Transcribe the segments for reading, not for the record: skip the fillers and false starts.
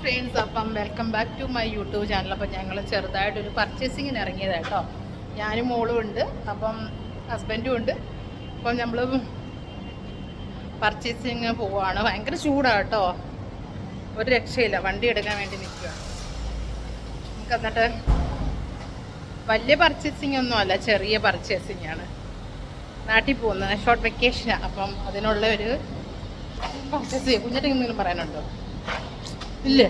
Friends, അപ്പം welcome back to my YouTube channel. അപ്പം ഞങ്ങൾ ചെറുതായിട്ടൊരു പർച്ചേസിങ്ങിന് ഇറങ്ങിയതാണ് കേട്ടോ. ഞാനും മോളും ഉണ്ട്, അപ്പം ഹസ്ബൻഡും ഉണ്ട്. അപ്പം നമ്മൾ പർച്ചേസിങ് പോവുകയാണ്. ഭയങ്കര ചൂടാണ് കേട്ടോ, ഒരു രക്ഷയില്ല. വണ്ടി എടുക്കാൻ വേണ്ടി നിൽക്കുകയാണ്. നമുക്ക് എന്നിട്ട് വലിയ പർച്ചേസിങ് ഒന്നും അല്ല, ചെറിയ പർച്ചേസിങ് ആണ്. നാട്ടിൽ പോകുന്നത് ഷോർട്ട് വെക്കേഷനാണ്. അപ്പം അതിനുള്ള ഒരു പർച്ചേസ് ചെയ്യും. കുഞ്ഞാറ്റയ്ക്ക് എന്തെങ്കിലും പറയാനുണ്ടോ? ഇല്ലേ,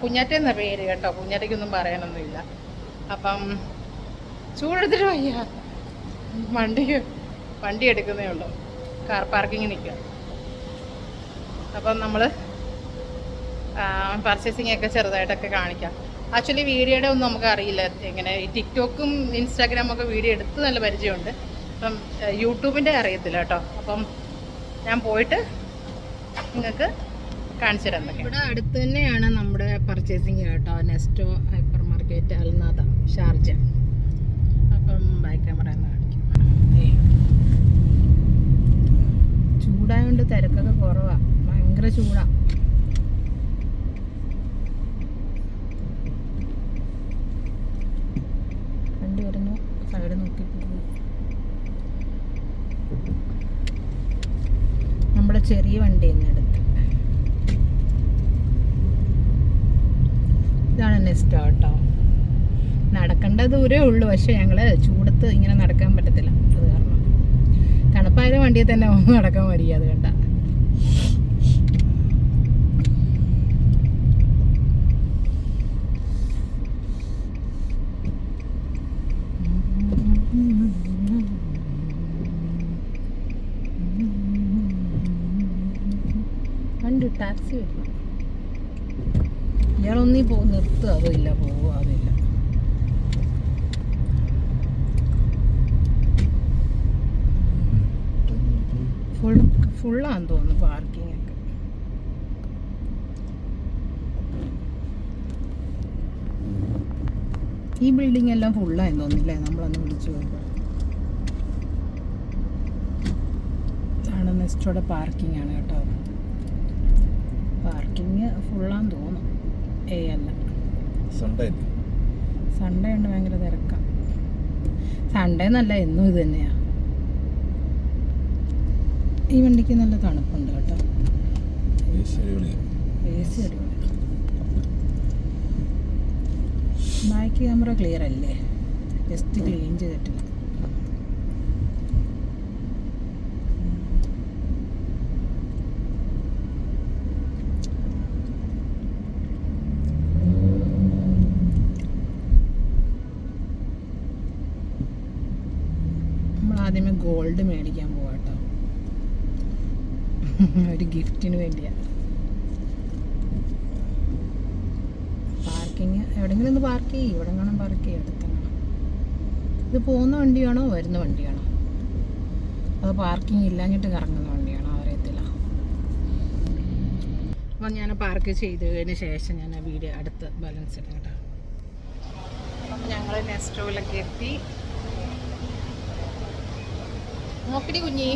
കുഞ്ഞാറ്റ എന്ന പേര് കേട്ടോ, കുഞ്ഞാറ്റയ്ക്കൊന്നും പറയാനൊന്നുമില്ല. അപ്പം ചൂടെടുത്തിട്ട് വയ്യ, വണ്ടി എടുക്കുന്നേ ഉള്ളൂ. കാർ പാർക്കിങ് നിൽക്കുക. അപ്പം നമ്മൾ പർച്ചേസിങ് ഒക്കെ ചെറുതായിട്ടൊക്കെ കാണിക്കാം. ആക്ച്വലി വീഡിയോയുടെ ഒന്നും നമുക്ക് അറിയില്ല എങ്ങനെ. ഈ ടിക്ടോക്കും ഇൻസ്റ്റാഗ്രാമൊക്കെ വീഡിയോ എടുത്ത് നല്ല പരിചയമുണ്ട്. അപ്പം യൂട്യൂബിൻ്റെ അറിയത്തില്ല കേട്ടോ. അപ്പം ഞാൻ പോയിട്ട് നിങ്ങൾക്ക് കാണിച്ചു തരാം. ഇവിടെ അടുത്ത് തന്നെയാണ് നമ്മുടെ പർച്ചേസിങ് കേട്ടോ. Nesto hyper market, Al Nahda, Sharjah. അപ്പം ബാക്ക് ക്യാമറ എന്ന് കാണിക്കും. ചൂടായതുകൊണ്ട് തിരക്കൊക്കെ കുറവാണ്, ഭയങ്കര ചൂടാണ്. വണ്ടി വരുന്നു, സൈഡ് നോക്കി പോകും. നമ്മുടെ ചെറിയ വണ്ടി തന്നെ എടുത്ത്. ഇതാണ് നെസ്റ്റോ കേട്ടോ. നടക്കേണ്ട ദൂരമേ ഉള്ളൂ, പക്ഷെ ഞങ്ങൾ ചൂടത്ത് ഇങ്ങനെ നടക്കാൻ പറ്റത്തില്ല. അത് കാരണം തണുപ്പായ വണ്ടിയിൽ തന്നെ നടക്കാൻ മടിയ. അത് കണ്ട വണ്ടി ടാക്സി വരുന്നു. ഇയാളൊന്നീ നിർത്തുക, അതുമില്ല, പോവുക അതുമില്ല. ഫുള്ളാന്ന് തോന്നുന്നു പാർക്കിംഗ് ഒക്കെ. ഈ ബിൽഡിംഗ് എല്ലാം ഫുള്ളായെന്ന് തോന്നില്ലേ, നമ്മളൊന്ന് വിളിച്ചു പോയപ്പോൾ. ഇതാണ് നെസ്റ്റോടെ പാർക്കിംഗ് ആണ് കേട്ടോ. പാർക്കിംഗ് ഫുള്ളാന്ന് തോന്നുന്നു. അല്ല, സൺഡേ ഉണ്ട്, ഭയങ്കര തിരക്കാം. സൺഡേ എന്നല്ല, എന്നും ഇത് തന്നെയാ. ഈ വണ്ടിക്ക് നല്ല തണുപ്പുണ്ട് കേട്ടോ. എ സി അടിപൊളി. ബാക്ക് ക്യാമറ ക്ലിയർ അല്ലേ, ജസ്റ്റ് ക്ലീൻ ചെയ്തിട്ടില്ല. ആദ്യമേ ഗോൾഡ് മേടിക്കാൻ പോവാട്ടോ, ഒരു ഗിഫ്റ്റിന് വേണ്ടിയാണ്. പാർക്കിങ് എവിടെയെങ്കിലും ഒന്ന് പാർക്ക് ചെയ്യും. ഇവിടെ കാണാൻ പാർക്ക് ചെയ്യും, അടുത്തെങ്ങനെ. ഇത് പോകുന്ന വണ്ടിയാണോ വരുന്ന വണ്ടിയാണോ, അത് പാർക്കിംഗ് ഇല്ലാഞ്ഞിട്ട് കറങ്ങുന്ന വണ്ടിയാണോ അറിയത്തില്ല. അപ്പം ഞാൻ പാർക്ക് ചെയ്തതിന് ശേഷം ഞാൻ ആ വീഡിയോ അടുത്ത് ബാലൻസ് ഇടാം കേട്ടോ. അപ്പം ഞങ്ങൾ നെസ്റ്റോയിലൊക്കെ എത്തി. നോക്കടി കുഞ്ഞി,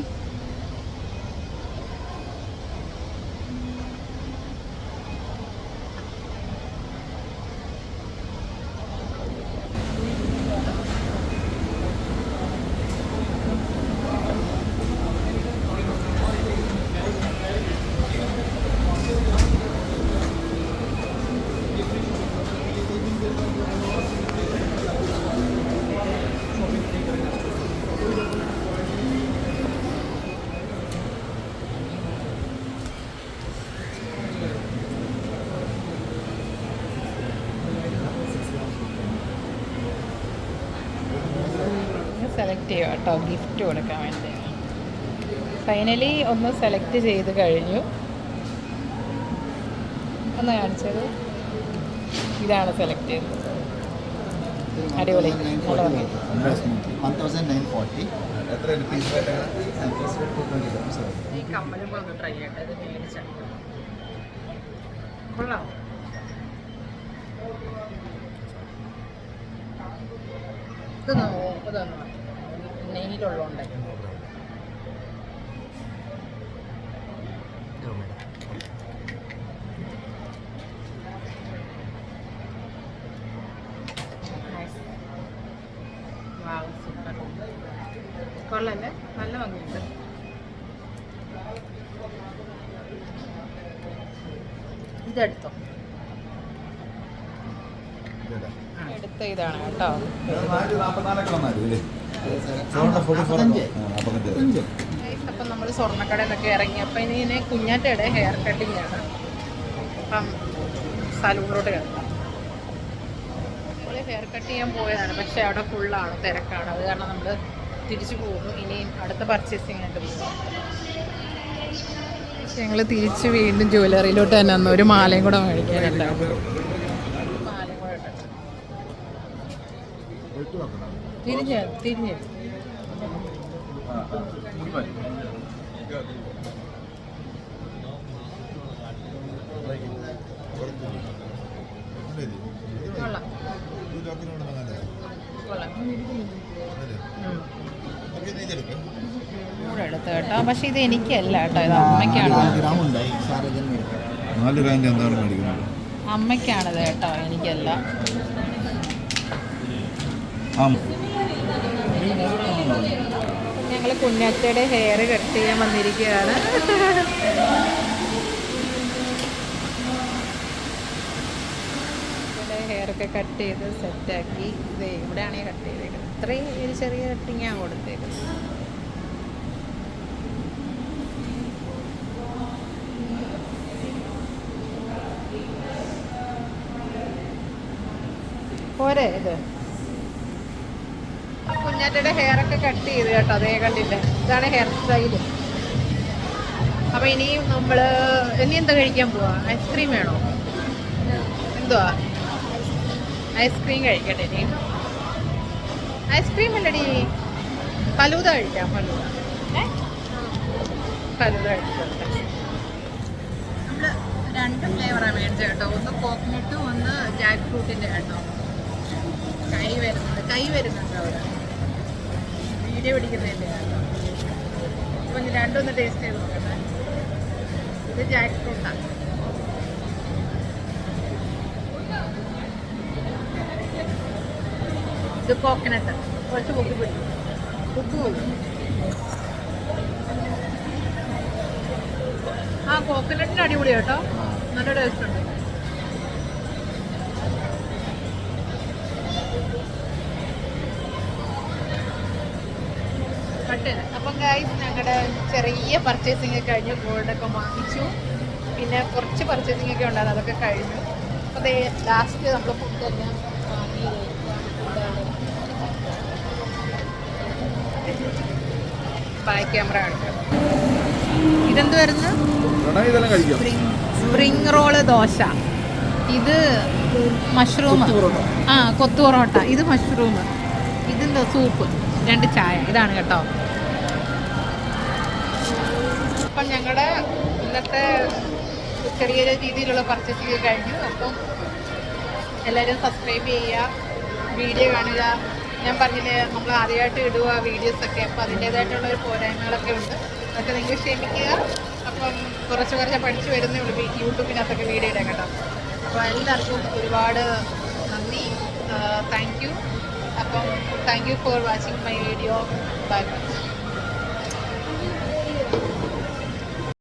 സെലക്ട് ചെയ്യുക കേട്ടോ, ഗിഫ്റ്റ് കൊടുക്കാൻ വേണ്ടി. ഫൈനലി ഒന്ന് സെലക്ട് ചെയ്ത് കഴിഞ്ഞു. ഒന്ന് കാണിച്ചത്, ഇതാണ് സെലക്ട് ചെയ്തത്. അടിപൊളി, നല്ല ഭംഗി. ഈ കമ്മലും കൂടെ ഒന്ന് ട്രൈ ചെയ്യട്ടെ. ഇത് മേടിച്ച കൊള്ളാം. ഇതൊന്നും നെയ്യിലുള്ളതുകൊണ്ട് കൊള്ളല്ലേ, നല്ല ഭംഗിയുണ്ട്. ഇതെടുത്തോ, എടുത്ത ഇതാണ് കേട്ടോ. അപ്പം നമ്മൾ സ്വർണ്ണക്കടയിൽ നിന്നൊക്കെ ഇറങ്ങി. അപ്പം ഇനി കുഞ്ഞാറ്റയുടെ ഹെയർ കട്ടിങ് ആണ്. അപ്പം സലൂണിലോട്ട് കിടക്കാം. നമ്മൾ ഹെയർ കട്ട് ചെയ്യാൻ പോയതാണ്, പക്ഷേ അവിടെ ഫുള്ളാണ്, തിരക്കാണ്. അത് കാരണം നമ്മൾ തിരിച്ചു പോകുന്നു. ഇനി അടുത്ത പർച്ചേസിങ് ആയിട്ട് പോകും. ഞങ്ങൾ തിരിച്ച് വീണ്ടും ജ്വല്ലറിയിലോട്ട് തന്നെ വന്നു. ഒരു മാലയും കൂടെ മേടിക്കാനുണ്ടായിരുന്നു. മാലയും കൂടെ തിരിഞ്ഞ് തിരിഞ്ഞ് കൊള്ളാം കൊള്ളാം. കൂടെ എടുത്ത് കേട്ടോ. പക്ഷെ ഇത് എനിക്കല്ല കേട്ടോ, ഇത് അമ്മയ്ക്കാണ്. അമ്മയ്ക്കാണിത് കേട്ടോ, എനിക്കല്ല. ഞങ്ങൾ കുഞ്ഞാറ്റയുടെ ഹെയർ കട്ട് ചെയ്യാൻ വന്നിരിക്കുകയാണ്. ഹെയറൊക്കെ കട്ട് ചെയ്ത് സെറ്റാക്കി. ഇത് ഇവിടെയാണ് കട്ട് ചെയ്തേക്കുന്നത്. ഇത്രയും ഒരു ചെറിയ കട്ടിങ്ങാണ് കൊടുത്തേക്കുന്നത്. പോരെ ഇത്. കുഞ്ഞാറ്റയുടെ ഹെയറൊക്കെ കട്ട് ചെയ്ത് കേട്ടോ, അതേ കണ്ടില്ലേ, ഇതാണ് ഹെയർ സ്റ്റൈല്. അപ്പം ഇനിയും നമ്മൾ ഇനി എന്താ കഴിക്കാൻ പോവാ? ഐസ്ക്രീം വേണോ? എന്തുവാ? ഐസ്ക്രീം കഴിക്കട്ടെ. ഇനി ഐസ്ക്രീം അല്ലടി, ഫലൂദ കഴിക്കാം. ഫലൂദ ഫലൂദ കഴിച്ചോട്ടെ. നമ്മൾ 2 ഫ്ലേവറാണ് മേടിച്ചത് കേട്ടോ. ഒന്ന് കോക്കനട്ടും ഒന്ന് ജാക്ക് ഫ്രൂട്ടിൻ്റെ കേട്ടോ. കൈ വരുന്നുണ്ട് അവിടെ, വീഡിയോ പിടിക്കുന്നതിൻ്റെ കേട്ടോ. അപ്പം രണ്ടൊന്ന് ടേസ്റ്റ് ചെയ്ത് നോക്കട്ടെ. ഇത് ജാക്ക് ഫ്രൂട്ടാണ്. ഇത് കോക്കനട്ട്. കുറച്ച് പൊക്കി പിടിക്കും, ഉപ്പ് പോലും. ആ കോക്കനട്ടിൻ്റെ അടിപൊളി കേട്ടോ, നല്ല ടേസ്റ്റ് ഉണ്ട്. അപ്പം ഗൈസ്, ഞങ്ങളുടെ ചെറിയ പർച്ചേസിങ് ഒക്കെ കഴിഞ്ഞു. ഗോൾഡൊക്കെ വാങ്ങിച്ചു. പിന്നെ കുറച്ച് പർച്ചേസിങ് ഒക്കെ ഉണ്ടായിരുന്നു, അതൊക്കെ കഴിഞ്ഞു. അപ്പോൾ അതേ ലാസ്റ്റ് നമ്മൾ ഫുഡെല്ലാം വാങ്ങി. ബാക്ക് ക്യാമറ കാണിക്കാം. ഇതെന്തുവായിരുന്നു? Spring roll dosa. ഇത് മഷ്റൂം. ആ, കൊത്തു പൊറോട്ട. ഇത് മഷ്റൂം. ഇതെന്താ? സൂപ്പ്. 2 ചായ. ഇതാണ് കേട്ടോ. അപ്പം ഞങ്ങളുടെ ഇന്നത്തെ ചെറിയ രീതിയിലുള്ള പർച്ചേസിങ് കഴിഞ്ഞു. അപ്പം എല്ലാവരും സബ്സ്ക്രൈബ് ചെയ്യുക, വീഡിയോ കാണുക. ഞാൻ പറഞ്ഞില്ലേ, നമ്മൾ ആദ്യമായിട്ട് ഇടുക വീഡിയോസൊക്കെ. അപ്പോൾ അതിൻ്റേതായിട്ടുള്ള ഒരു പോരായ്മകളൊക്കെ ഉണ്ട്, അതൊക്കെ നിങ്ങൾ ക്ഷമിക്കുക. അപ്പം കുറച്ച് പഠിച്ചു വരുന്നേ ഉള്ളൂ യൂട്യൂബിനകത്തൊക്കെ വീഡിയോ ഇടാൻ കേട്ടോ. അപ്പോൾ എല്ലാവർക്കും ഒരുപാട് നന്ദി. Thank you. അപ്പം thank you for watching my video. By.